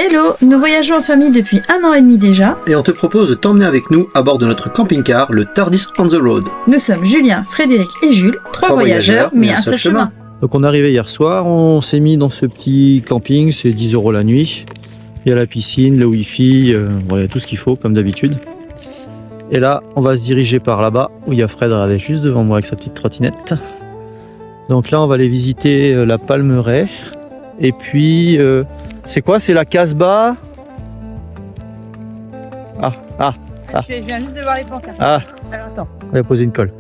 Hello, nous voyageons en famille depuis 1 an et demi déjà. Et on te propose de t'emmener avec nous à bord de notre camping-car, le Tardis on the Road. Nous sommes Julien, Frédéric et Jules, 3 voyageurs, mais un seul chemin. Donc on est arrivé hier soir, on s'est mis dans ce petit camping, c'est 10 € la nuit. Il y a la piscine, le wifi, voilà, tout ce qu'il faut comme d'habitude. Et là, on va se diriger par là-bas, où il y a Fred avec juste devant moi avec sa petite trottinette. Donc là, on va aller visiter la Palmeraie. Et puis, c'est quoi? C'est la Casbah. Je viens juste de voir les pancartes. Ah, Alors attends, on va poser une colle.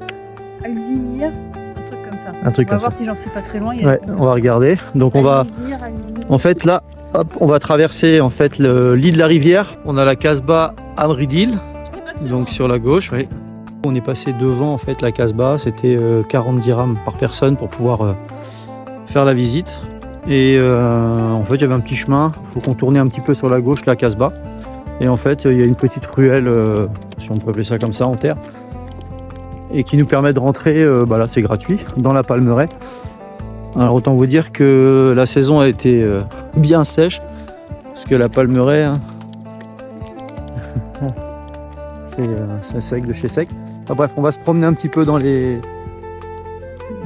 Alzimir, un truc comme ça. Un truc On va comme voir ça. si j'en suis pas très loin. Ouais, on va regarder. Donc on va, en fait là, hop, on va traverser en fait le lit de la rivière. On a la Casbah Amridil, donc sur la gauche. Oui. On est passé devant en fait la Casbah. C'était 40 dirhams par personne pour pouvoir faire la visite. Et en fait, il y avait un petit chemin. Il faut contourner un petit peu sur la gauche la Casbah. Et en fait, il y a une petite ruelle, si on peut appeler ça comme ça, en terre, et qui nous permet de rentrer. Là, c'est gratuit dans la Palmeraie. Alors autant vous dire que la saison a été bien sèche, parce que la Palmeraie, hein, c'est sec de chez sec. Enfin, bref, on va se promener un petit peu dans les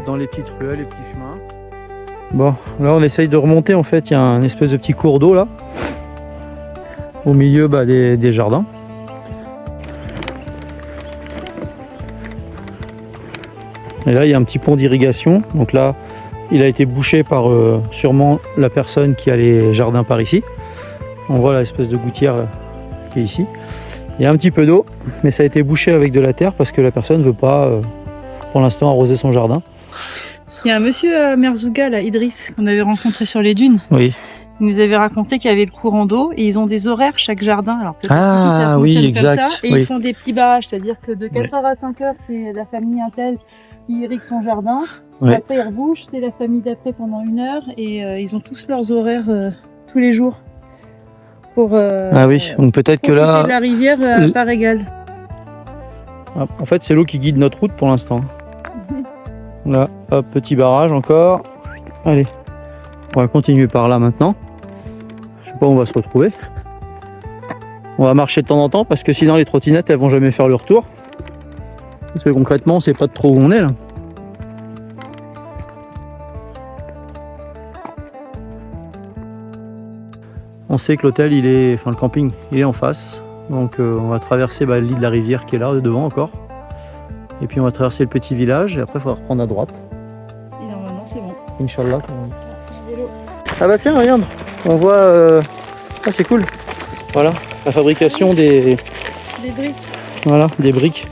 petites ruelles, les petits chemins. Bon, là on essaye de remonter, en fait, il y a un espèce de petit cours d'eau là, au milieu des jardins. Et là il y a un petit pont d'irrigation, donc là il a été bouché par sûrement la personne qui a les jardins par ici. On voit l'espèce de gouttière qui est ici. Il y a un petit peu d'eau, mais ça a été bouché avec de la terre parce que la personne ne veut pas pour l'instant arroser son jardin. Il y a un monsieur à Merzouga, là, Idriss, qu'on avait rencontré sur les dunes. Oui. Il nous avait raconté qu'il y avait le courant d'eau et ils ont des horaires chaque jardin. Alors peut-être Ah, ici, ça oui, fonctionne exact, comme ça. Et oui. ils font des petits barrages, c'est-à-dire que de 4h à 5h, c'est la famille Intel qui irrigue son jardin. Ouais. Après, ils rebouchent, c'est la famille d'après pendant 1 heure. Et ils ont tous leurs horaires tous les jours. Pour, Ah oui, donc peut-être que là... de la rivière par égal. En fait, c'est l'eau qui guide notre route pour l'instant. Là, hop, petit barrage encore. Allez, on va continuer par là maintenant. Je sais pas où on va se retrouver. On va marcher de temps en temps parce que sinon les trottinettes elles vont jamais faire le retour. Parce que concrètement, on sait pas trop où on est là. On sait que l'hôtel, le camping, il est en face. Donc on va traverser le lit de la rivière qui est là devant encore. Et puis on va traverser le petit village et après il faudra reprendre à droite. Et normalement c'est bon. Inch'Allah. Ah bah tiens, regarde, on voit... Ah c'est cool. Voilà, la fabrication des briques. Voilà, des briques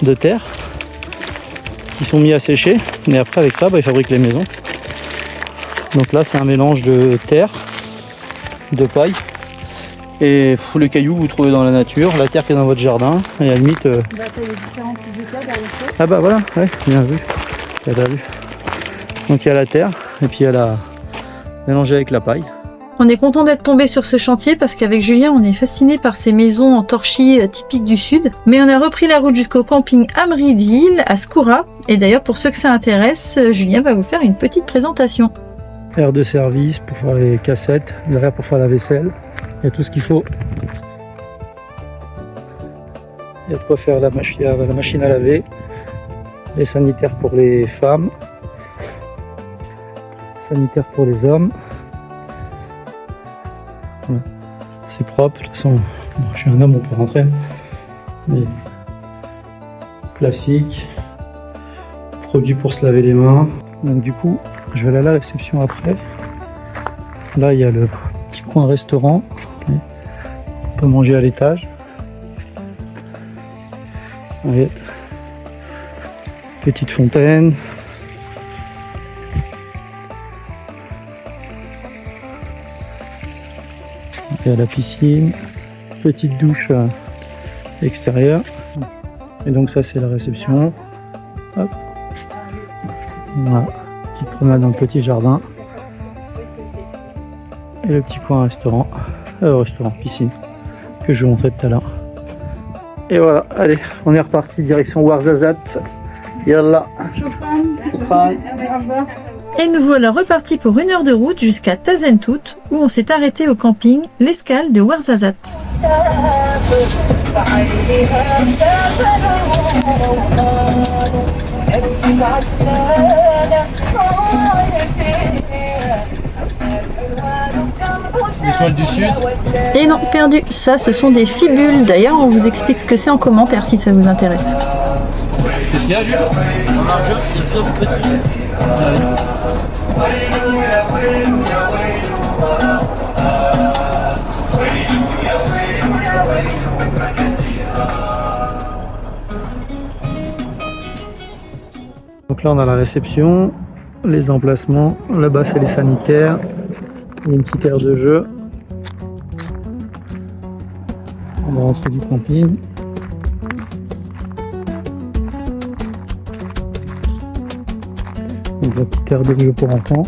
de terre qui sont mis à sécher. Et après avec ça, ils fabriquent les maisons. Donc là c'est un mélange de terre, de paille et les cailloux que vous trouvez dans la nature, la terre qui est dans votre jardin, et à la limite... Il y a différentes étapes derrière ça. Ah bah voilà, ouais, bien vu. T'as vu. Donc il y a la terre, et puis il y a la mélangée avec la paille. On est content d'être tombé sur ce chantier parce qu'avec Julien, on est fasciné par ces maisons en torchis typiques du sud. Mais on a repris la route jusqu'au camping Amridil à Skoura. Et d'ailleurs, pour ceux que ça intéresse, Julien va vous faire une petite présentation. Aire de service pour faire les cassettes, derrière pour faire la vaisselle. Il y a tout ce qu'il faut. Il y a de quoi faire la machine à laver. Les sanitaires pour les femmes. Sanitaires pour les hommes. Voilà. C'est propre. De toute façon, je suis un homme, on peut rentrer. Mais classique. Produit pour se laver les mains. Donc du coup, je vais aller à la réception après. Là, il y a le petit coin restaurant. On peut manger à l'étage. Allez. Petite fontaine. Il y a la piscine. Petite douche extérieure. Et donc ça, c'est la réception. Hop. Voilà. Petite promenade dans le petit jardin. Et le petit coin restaurant. Piscine. Que je vous montrais tout à l'heure. Et voilà, allez, on est reparti direction Ouarzazate. Yallah. Et nous voilà repartis pour 1 heure de route jusqu'à Tazentout, où on s'est arrêté au camping L'Escale de Ouarzazate. L'étoile du Sud. Et non, perdu, ça ce sont des fibules. D'ailleurs, on vous explique ce que c'est en commentaire si ça vous intéresse. Qu'est-ce qu'il y a, Jules? En largeur, c'est toujours petit. Donc là, on a la réception, les emplacements. Là-bas, c'est les sanitaires. Il y a une petite aire de jeu. On va rentrer du camping. Donc la petite aire de jeu pour enfants.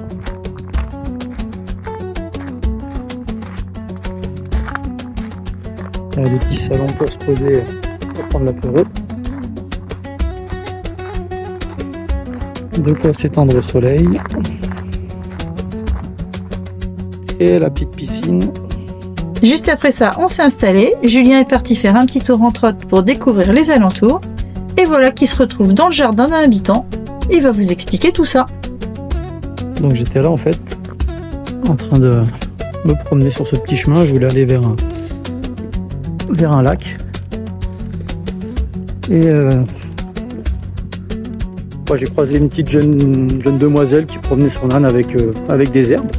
Il y a des petits salons pour se poser pour prendre l'apéro. De quoi s'étendre au soleil. Et la petite piscine. Juste après ça, on s'est installé. Julien est parti faire un petit tour en trotte pour découvrir les alentours. Et voilà qu'il se retrouve dans le jardin d'un habitant. Il va vous expliquer tout ça. Donc j'étais là en fait, en train de me promener sur ce petit chemin. Je voulais aller vers un lac. Et moi, j'ai croisé une petite jeune demoiselle qui promenait son âne avec des herbes.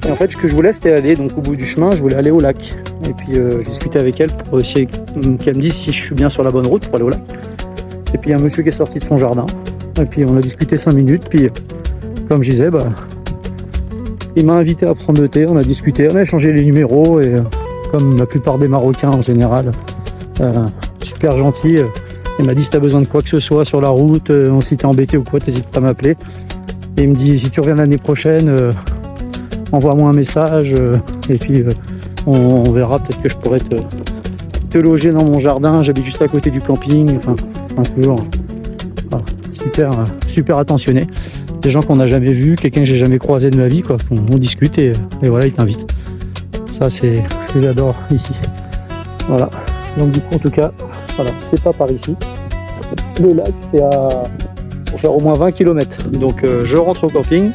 Et en fait, ce que je voulais, c'était aller donc au bout du chemin. Je voulais aller au lac. Et puis j'ai discuté avec elle pour essayer qu'elle me dise si je suis bien sur la bonne route pour aller au lac. Et puis il y a un monsieur qui est sorti de son jardin. Et puis on a discuté 5 minutes. Puis comme je disais, il m'a invité à prendre le thé. On a discuté, on a échangé les numéros. Et comme la plupart des Marocains en général, super gentil. Il m'a dit si tu as besoin de quoi que ce soit sur la route, si t'es embêté ou quoi, t'hésites pas à m'appeler. Et il me dit si tu reviens l'année prochaine, envoie-moi un message et puis on verra, peut-être que je pourrais te loger dans mon jardin. J'habite juste à côté du camping. Enfin toujours super attentionné. Des gens qu'on n'a jamais vus, quelqu'un que j'ai jamais croisé de ma vie, quoi. On discute et voilà, il t'invite. Ça c'est ce que j'adore ici. Voilà. Donc du coup en tout cas, voilà, c'est pas par ici. Le lac c'est pour faire au moins 20 km. Donc je rentre au camping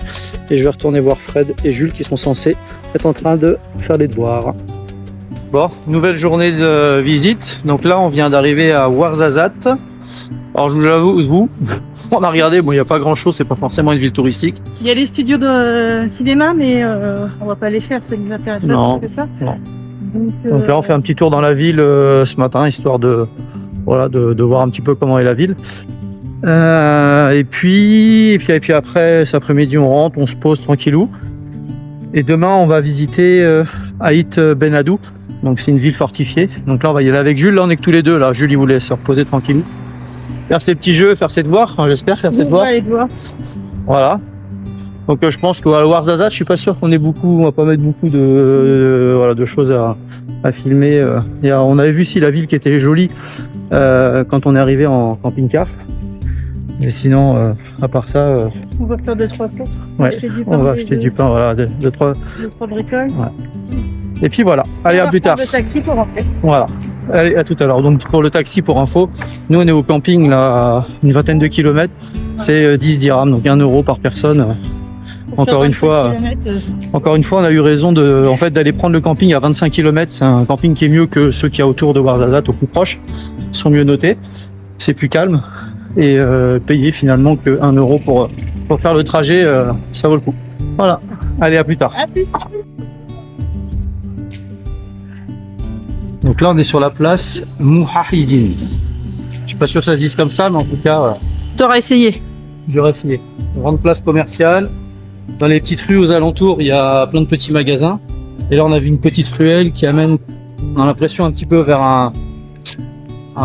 et je vais retourner voir Fred et Jules qui sont censés être en train de faire les devoirs. Bon, nouvelle journée de visite. Donc là on vient d'arriver à Ouarzazate. Alors je vous avoue, on a regardé, bon il n'y a pas grand chose, c'est pas forcément une ville touristique. Il y a les studios de cinéma, mais on va pas les faire, ça nous intéresse pas plus que ça. Non. Donc là on fait un petit tour dans la ville ce matin, histoire de voir un petit peu comment est la ville. Et puis après cet après-midi on rentre, on se pose tranquillou. Et demain on va visiter Aït Ben Haddou. Donc c'est une ville fortifiée. Donc là on va y aller avec Jules, là on est que tous les deux là. Jules il voulait se reposer tranquillou. Faire ses petits jeux, faire ses devoirs, enfin, j'espère faire ses devoirs. Voilà. Donc je pense qu'à Ouarzazate, je suis pas sûr qu'on ait beaucoup, on va pas mettre beaucoup de choses à filmer. On avait vu ici la ville qui était jolie quand on est arrivé en camping-car. Mais sinon, à part ça, on va faire 2-3 cours. Ouais, on va acheter du pain, voilà, 2-3 bricoles. Ouais. Et puis voilà, allez à plus tard. Le taxi pour rentrer. Voilà, allez à tout à l'heure. Donc pour le taxi, pour info, nous on est au camping là, à une vingtaine de kilomètres. C'est 10 dirhams, donc 1 euro par personne. Encore une fois, on a eu raison d'aller prendre le camping à 25 km. C'est un camping qui est mieux que ceux qu'il y a autour de Ouarzazate, au plus proche. Ils sont mieux notés, c'est plus calme. Et payer finalement que 1 euro pour faire le trajet, ça vaut le coup. Voilà, allez à plus tard. À plus. Donc là on est sur la place Mouhahidine. Je suis pas sûr que ça se dise comme ça, mais en tout cas... T'auras essayé. J'aurais essayé. Grande place commerciale. Dans les petites rues aux alentours, il y a plein de petits magasins. Et là on a vu une petite ruelle qui amène, on a l'impression, un petit peu vers un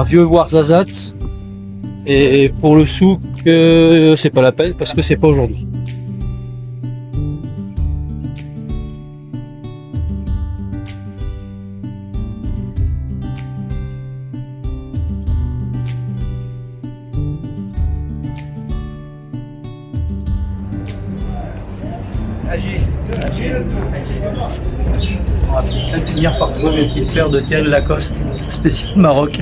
vieux Ouarzazate. Et pour le souk, c'est pas la peine parce que c'est pas aujourd'hui. On va peut-être finir par trouver mes petites paires de Thierry Lacoste, spécial Maroc.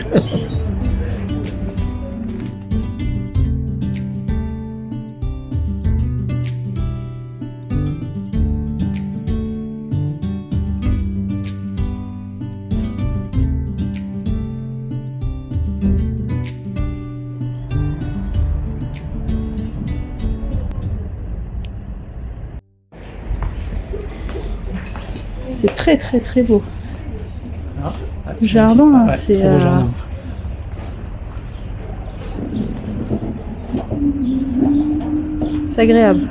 C'est très très très beau. Ah, Le jardin, ouais, c'est trop beau jardin. c'est agréable.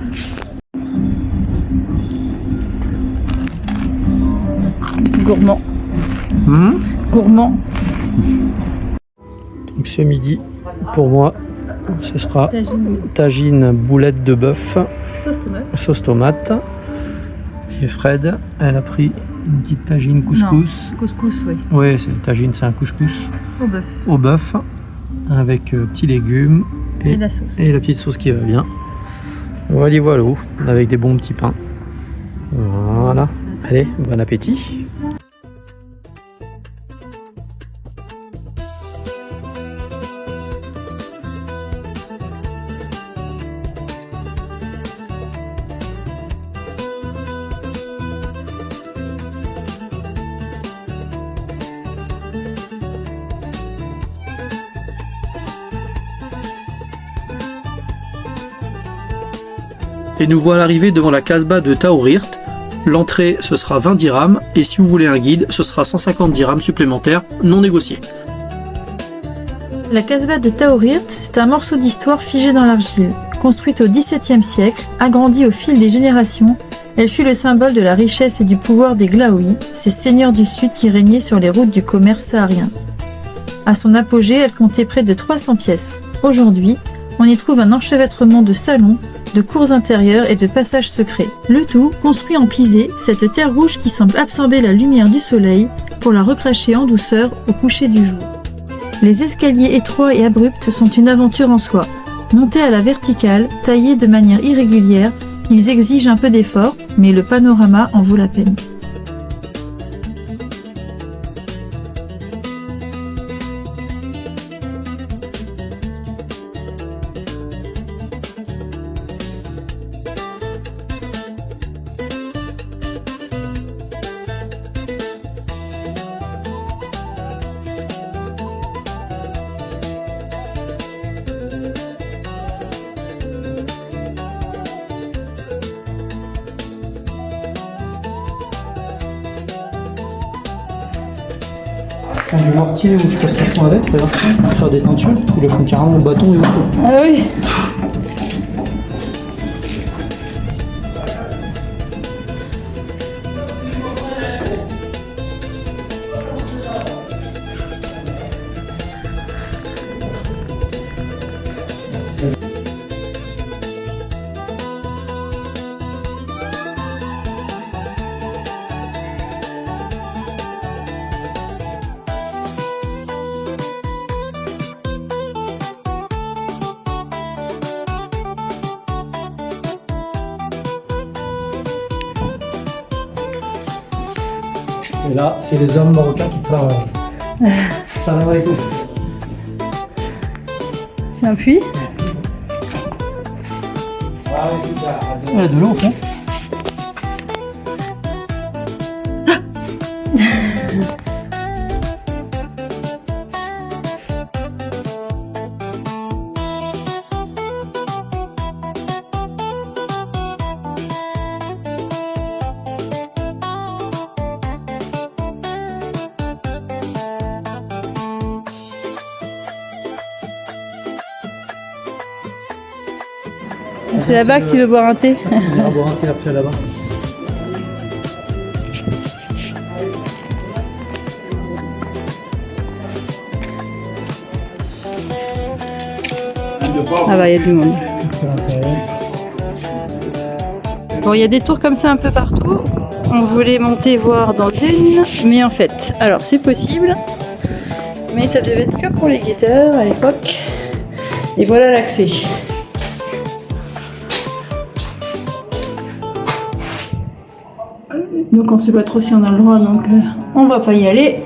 Gourmand. Gourmand. Donc ce midi, pour moi, ce sera tagine boulette de bœuf, Sauce tomate. sauce tomate. Et Fred, elle a pris une petite tagine couscous. Couscous, oui. Oui, c'est une tagine, c'est un couscous Au bœuf. au bœuf avec petits légumes Et la sauce. et la petite sauce qui va bien. Voilà, voilà, avec des bons petits pains. Voilà. Allez, bon appétit. Et nous voilà arrivés devant la Casbah de Taourirt. L'entrée, ce sera 20 dirhams, et si vous voulez un guide, ce sera 150 dirhams supplémentaires, non négociés. La Casbah de Taourirt, c'est un morceau d'histoire figé dans l'argile. Construite au XVIIe siècle, agrandie au fil des générations, elle fut le symbole de la richesse et du pouvoir des Glaouis, ces seigneurs du Sud qui régnaient sur les routes du commerce saharien. À son apogée, elle comptait près de 300 pièces. Aujourd'hui, on y trouve un enchevêtrement de salons, de cours intérieures et de passages secrets. Le tout construit en pisé, cette terre rouge qui semble absorber la lumière du soleil pour la recracher en douceur au coucher du jour. Les escaliers étroits et abrupts sont une aventure en soi. Montés à la verticale, taillés de manière irrégulière, ils exigent un peu d'effort, mais le panorama en vaut la peine. Du mortier où je passe le fond avec, regarde, pour faire des teintures, ils le font carrément au bâton et au feu. Ah oui. Et là, c'est les hommes marocains qui travaillent. Salam alaikum. C'est un puits. Il y a de l'eau au fond. C'est là-bas que tu veux boire un thé. On va boire un thé après là-bas. Ah bah il y a du monde. Bon, il y a des tours comme ça un peu partout. On voulait monter voir dans une, mais en fait, alors c'est possible, mais ça devait être que pour les guetteurs à l'époque. Et voilà l'accès. Donc on sait pas trop si on a le droit, donc on va pas y aller.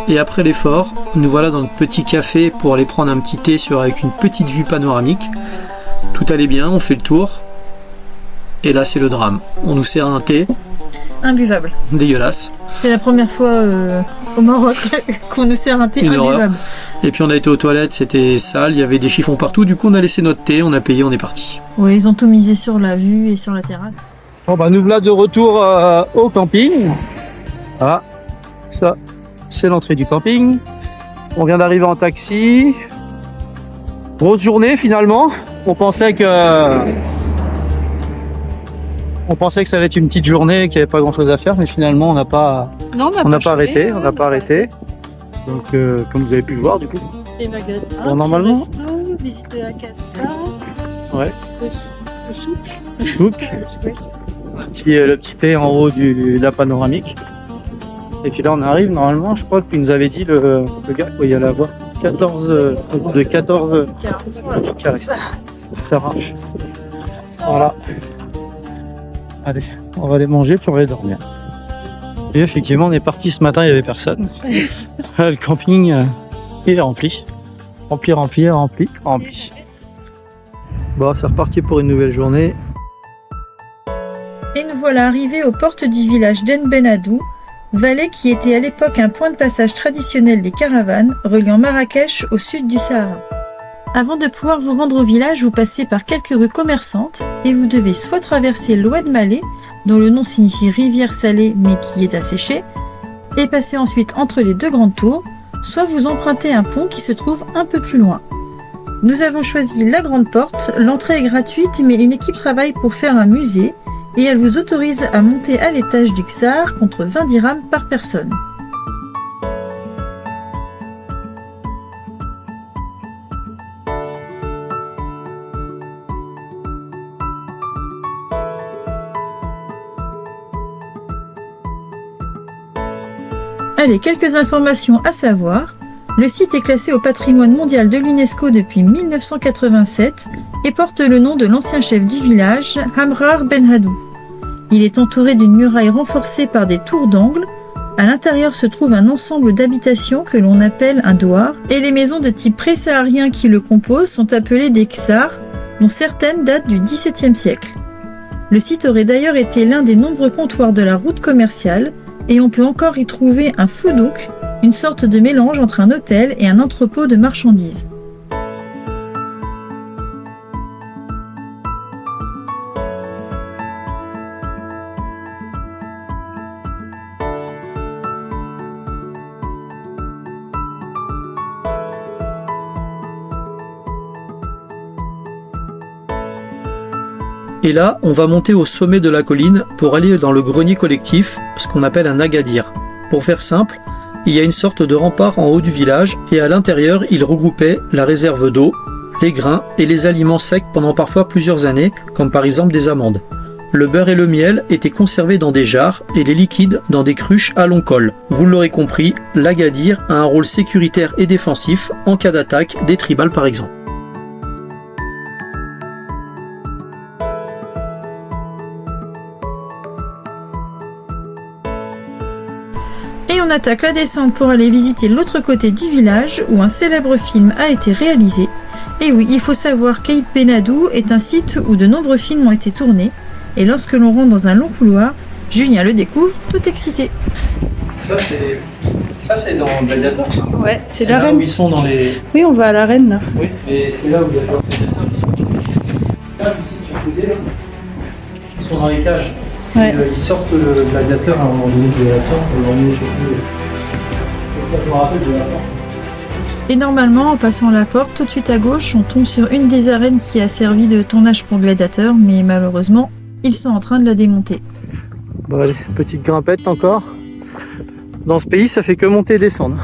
Et après l'effort, nous voilà dans le petit café pour aller prendre un petit thé avec une petite vue panoramique. Tout allait bien, on fait le tour. Et là c'est le drame. On nous sert un thé. Imbuvable. Dégueulasse. C'est la première fois au Maroc qu'on nous sert un thé imbuvable. Et puis on a été aux toilettes, c'était sale, il y avait des chiffons partout. Du coup on a laissé notre thé, on a payé, on est parti. Oui, ils ont tout misé sur la vue et sur la terrasse. Bon bah nous voilà de retour au camping. Ah, ça c'est l'entrée du camping. On vient d'arriver en taxi. Grosse journée finalement. On pensait que ça allait être une petite journée, qu'il n'y avait pas grand chose à faire, mais finalement on n'a pas arrêté. Donc comme vous avez pu le voir du coup. Des magasins, bon, normalement. Resto, visiter la cascade. Ouais. Le souk. Souk. Le petit thé en haut de la panoramique. Et puis là on arrive, normalement je crois qu'il nous avait dit le gars qu'il y allait avoir 14 carrés. Ça marche. Voilà. Allez, on va aller manger puis on va aller dormir. Et effectivement on est parti ce matin, il n'y avait personne. Le camping il est rempli. Rempli. Bon, c'est reparti pour une nouvelle journée. Et nous voilà arrivés aux portes du village d'En Benadou, vallée qui était à l'époque un point de passage traditionnel des caravanes reliant Marrakech au sud du Sahara. Avant de pouvoir vous rendre au village, vous passez par quelques rues commerçantes et vous devez soit traverser l'Oued Malé, dont le nom signifie rivière salée mais qui est asséchée, et passer ensuite entre les deux grandes tours, soit vous empruntez un pont qui se trouve un peu plus loin. Nous avons choisi la grande porte, l'entrée est gratuite mais une équipe travaille pour faire un musée et elle vous autorise à monter à l'étage du Ksar contre 20 dirhams par personne. Allez, quelques informations à savoir. Le site est classé au patrimoine mondial de l'UNESCO depuis 1987 et porte le nom de l'ancien chef du village, Hamrar Benhadou. Il est entouré d'une muraille renforcée par des tours d'angle. À l'intérieur se trouve un ensemble d'habitations que l'on appelle un douar et les maisons de type pré-saharien qui le composent sont appelées des ksars, dont certaines datent du XVIIe siècle. Le site aurait d'ailleurs été l'un des nombreux comptoirs de la route commerciale et on peut encore y trouver un foudouk, une sorte de mélange entre un hôtel et un entrepôt de marchandises. Et là, on va monter au sommet de la colline pour aller dans le grenier collectif, ce qu'on appelle un agadir. Pour faire simple, il y a une sorte de rempart en haut du village et à l'intérieur, il regroupait la réserve d'eau, les grains et les aliments secs pendant parfois plusieurs années, comme par exemple des amandes. Le beurre et le miel étaient conservés dans des jarres et les liquides dans des cruches à long col. Vous l'aurez compris, l'agadir a un rôle sécuritaire et défensif en cas d'attaque des tribales par exemple. Et on attaque la descente pour aller visiter l'autre côté du village où un célèbre film a été réalisé. Et oui, il faut savoir qu'En Benadou est un site où de nombreux films ont été tournés. Et lorsque l'on rentre dans un long couloir, Julien le découvre tout excité. Ça c'est dans Gladiator, ça. Ouais, c'est là l'arène. où ils sont dans les... Oui, on va à l'arène là. Oui, mais c'est là où il y a leurs gladiateurs, ils sont... Là, ici, sur le côté, là. Ils sont dans les cages. Ouais. Ils sortent le gladiateur à un moment donné de la porte, pour l'emmener, je sais plus. Je me rappelle de la porte. Et normalement, en passant la porte, tout de suite à gauche, on tombe sur une des arènes qui a servi de tournage pour Gladiator, mais malheureusement, ils sont en train de la démonter. Bon allez, petite grimpette encore. Dans ce pays, ça fait que monter et descendre.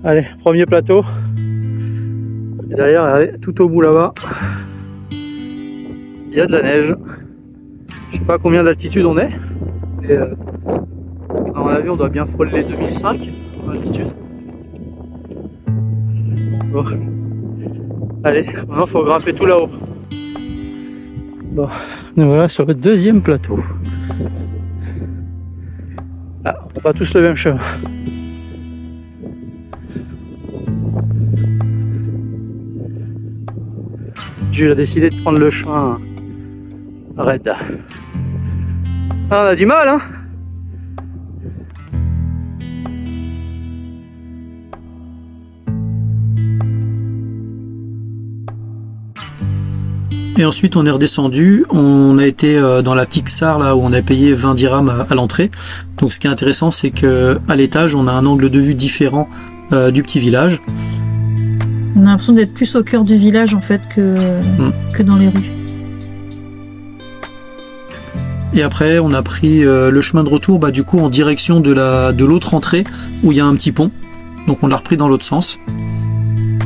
Allez, premier plateau. Et derrière, regardez, tout au bout là-bas, il y a de la neige. Je sais pas combien d'altitude on est. Et à mon avis, on doit bien frôler les 2005 en altitude. Bon. Allez, maintenant il faut grimper tout là-haut. Bon, nous voilà sur le deuxième plateau. Ah, on prend pas tous le même chemin. Jules a décidé de prendre le chemin raide. Ah, on a du mal, hein. Et ensuite on est redescendu, on a été dans la petite Ksar là où on a payé 20 dirhams à l'entrée. Donc ce qui est intéressant c'est que à l'étage on a un angle de vue différent du petit village. On a l'impression d'être plus au cœur du village en fait que dans les rues. Et après on a pris le chemin de retour du coup en direction de l'autre entrée où il y a un petit pont. Donc on l'a repris dans l'autre sens.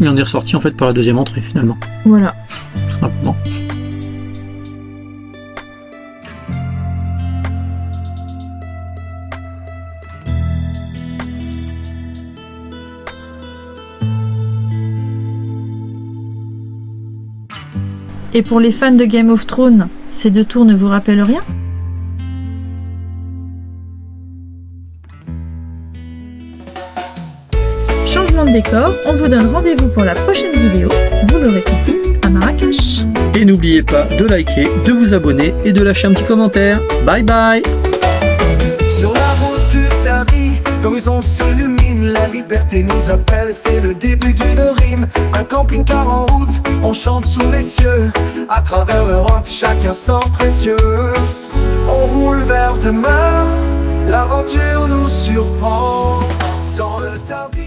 Et on est ressorti en fait par la deuxième entrée finalement. Voilà. Tout simplement. Et pour les fans de Game of Thrones, ces deux tours ne vous rappellent rien? Changement de décor, on vous donne rendez-vous pour la prochaine vidéo, vous l'aurez compris, à Marrakech. Et n'oubliez pas de liker, de vous abonner et de lâcher un petit commentaire. Bye bye. Sur la route du Tardi, l'horizon s'illumine, la liberté nous appelle, c'est le début d'une rime. Un camping-car en route, on chante sous les cieux, à travers l'Europe, chaque instant précieux. On roule vers demain, l'aventure nous surprend, dans le Tardi.